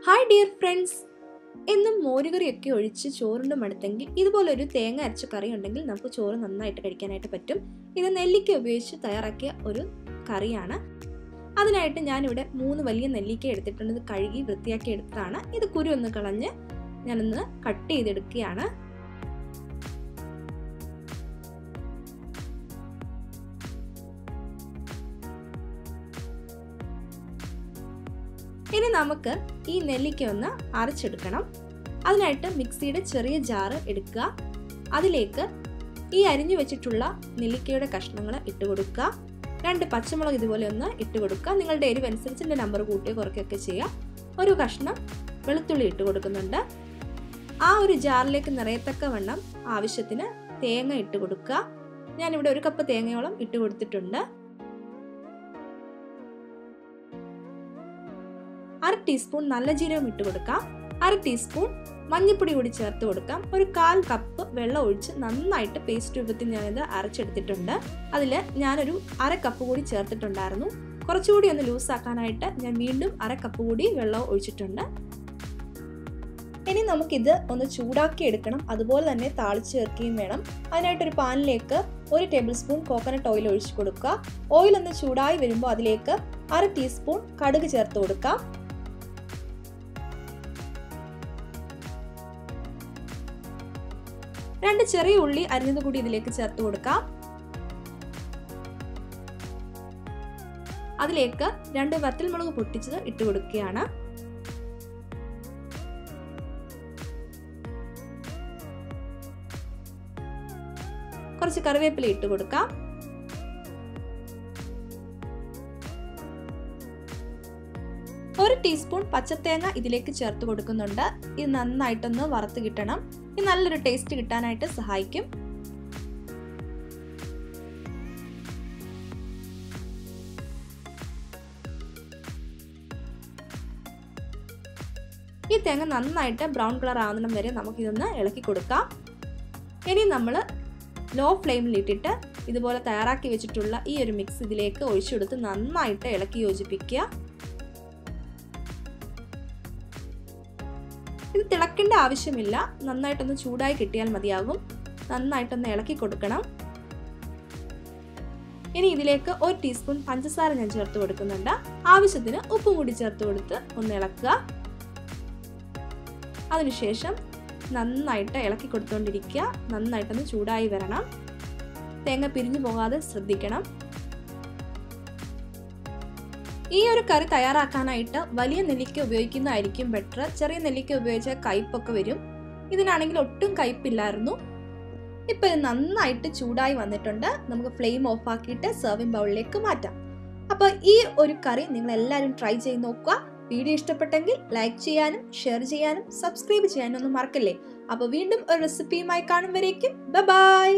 Hi dear friends, എന്നും മോരുകറിയൊക്കെ ഒഴിച്ച് ചോറിൻ്റെ മടുത്തെങ്കിൽ ഇതുപോലൊരു തേങ്ങ അരച്ച കറി ഉണ്ടെങ്കിൽ നമുക്ക് ചോറ് നന്നായിട്ട് കഴിക്കാനായിട്ട് പറ്റും. ഇത് നെല്ലിക്ക ഉപയോഗിച്ച് തയ്യാറാക്കിയ ഒരു കറിയാണ്. അതിനായിട്ട് ഞാനിവിടെ 3 വലിയ നെല്ലിക്ക എടുത്തിട്ടുണ്ട്. ഇത് കഴുകി വൃത്തിയാക്കി എടുത്തതാണ്. ഇത് കുരു ഒന്ന് കളഞ്ഞ് ഞാനൊന്ന് കട്ട് ചെയ്തെടുക്കുകയാണ്. ഇനി നമുക്ക് ഈ നെല്ലിക്ക ഒന്ന് അരച്ചെടുക്കണം. അതിനായിട്ട് മിക്സിയുടെ ചെറിയ ജാറ് എടുക്കുക. അതിലേക്ക് ഈ അരിഞ്ഞു വെച്ചിട്ടുള്ള നെല്ലിക്കയുടെ കഷ്ണങ്ങൾ ഇട്ട് കൊടുക്കുക. 2 പച്ചമുളക് ഇതുപോലെ ഒന്ന് ഇട്ട് കൊടുക്കുക. നിങ്ങളുടെ എരിവ് അനുസരിച്ച് എൻ്റെ നമ്പർ കൂട്ടുകയോ കുറയ്ക്കുകയൊക്കെ ചെയ്യാം. ഒരു കഷ്ണം വെളുത്തുള്ളി ഇട്ട് കൊടുക്കുന്നുണ്ട്. ആ ഒരു ജാറിലേക്ക് നിറയത്തക്കവണ്ണം ആവശ്യത്തിന് തേങ്ങ ഇട്ട് കൊടുക്കുക. ഞാനിവിടെ 1 കപ്പ് തേങ്ങയോളം ഇട്ട് കൊടുത്തിട്ടുണ്ട്. 1/2 ടീസ്പൂൺ നല്ല ജീരകം ഇട്ട് കൊടുക്കാം. 1/2 ടീസ്പൂൺ മഞ്ഞൾപ്പൊടി കൂടി ചേർത്ത് കൊടുക്കാം. ഒരു 1/4 കപ്പ് വെള്ളം ഒഴിച്ച് നന്നായിട്ട് പേസ്റ്റ് രൂപത്തിൽ ഞാനിത് അരച്ചെടുത്തിട്ടുണ്ട്. അതിൽ ഞാനൊരു 1/2 കപ്പ് കൂടി ചേർത്തിട്ടുണ്ടായിരുന്നു. കുറച്ചുകൂടി ഒന്ന് ലൂസാക്കാനായിട്ട് ഞാൻ വീണ്ടും 1/2 കപ്പ് കൂടി വെള്ളം ഒഴിച്ചിട്ടുണ്ട്. ഇനി നമുക്കിത് ഒന്ന് ചൂടാക്കി എടുക്കണം. അതുപോലെ തന്നെ താളിച്ച് ചേർക്കുകയും വേണം. അതിനായിട്ടൊരു പാനിലേക്ക് 1 ടേബിൾ സ്പൂൺ കോക്കനട്ട് ഓയിൽ ഒഴിച്ചു കൊടുക്കുക. ഓയിൽ ഒന്ന് ചൂടായി വരുമ്പോൾ അതിലേക്ക് 1/2 ടീസ്പൂൺ കടുക് ചേർത്ത് കൊടുക്കാം. 2 ചെറിയ ഉള്ളി അരിഞ്ഞത് കൂടി ഇതിലേക്ക് ചേർത്ത് കൊടുക്കാം. അതിലേക്ക് 2 വറ്റൽമുളക് പൊട്ടിച്ചത് ഇട്ട് കൊടുക്കുകയാണ്. കുറച്ച് കറിവേപ്പില ഇട്ട് കൊടുക്കാം. ഒരു ടീസ്പൂൺ പച്ചത്തേങ്ങ ഇതിലേക്ക് ചേർത്ത് കൊടുക്കുന്നുണ്ട്. ഇത് നന്നായിട്ടൊന്ന് വറുത്ത് കിട്ടണം. ഇത് നല്ലൊരു ടേസ്റ്റ് കിട്ടാനായിട്ട് സഹായിക്കും. ഈ തേങ്ങ നന്നായിട്ട് ബ്രൗൺ കളർ ആവുന്നിടം വരെ നമുക്കിതൊന്ന് ഇളക്കി കൊടുക്കാം. ഇനി നമ്മൾ ലോ ഫ്ലെയിമിൽ ഇട്ടിട്ട് ഇതുപോലെ തയ്യാറാക്കി വെച്ചിട്ടുള്ള ഈ ഒരു മിക്സ് ഇതിലേക്ക് ഒഴിച്ചു കൊടുത്ത് നന്നായിട്ട് ഇളക്കി യോജിപ്പിക്കുക. ഇത് തിളക്കേണ്ട ആവശ്യമില്ല. നന്നായിട്ടൊന്ന് ചൂടായി കിട്ടിയാൽ മതിയാകും. നന്നായിട്ടൊന്ന് ഇളക്കി കൊടുക്കണം. ഇനി ഇതിലേക്ക് 1 ടീസ്പൂൺ പഞ്ചസാര ഞാൻ ചേർത്ത് കൊടുക്കുന്നുണ്ട്. ആവശ്യത്തിന് ഉപ്പും കൂടി ചേർത്ത് കൊടുത്ത് ഒന്ന് ഇളക്കുക. അതിനുശേഷം നന്നായിട്ട് ഇളക്കി കൊടുത്തുകൊണ്ടിരിക്കുക. നന്നായിട്ടൊന്ന് ചൂടായി വരണം. തേങ്ങ പിരിഞ്ഞു പോകാതെ ശ്രദ്ധിക്കണം. ഈ ഒരു കറി തയ്യാറാക്കാനായിട്ട് വലിയ നെല്ലിക്ക ഉപയോഗിക്കുന്നതായിരിക്കും ബെറ്റർ. ചെറിയ നെല്ലിക്ക ഉപയോഗിച്ചാൽ കയ്പൊക്കെ വരും. ഇതിനാണെങ്കിൽ ഒട്ടും കയ്പില്ലായിരുന്നു. ഇപ്പൊ ഇത് നന്നായിട്ട് ചൂടായി വന്നിട്ടുണ്ട്. നമുക്ക് ഫ്ലെയിം ഓഫ് ആക്കിയിട്ട് സെർവിംഗ് ബൗളിലേക്ക് മാറ്റാം. അപ്പോൾ ഈ ഒരു കറി നിങ്ങൾ എല്ലാവരും ട്രൈ ചെയ്ത് നോക്കുക. വീഡിയോ ഇഷ്ടപ്പെട്ടെങ്കിൽ ലൈക്ക് ചെയ്യാനും ഷെയർ ചെയ്യാനും സബ്സ്ക്രൈബ് ചെയ്യാനും ഒന്നും മറക്കല്ലേ. അപ്പോൾ വീണ്ടും ഒരു റെസിപ്പിയുമായി കാണും വരേക്കും ബൈ.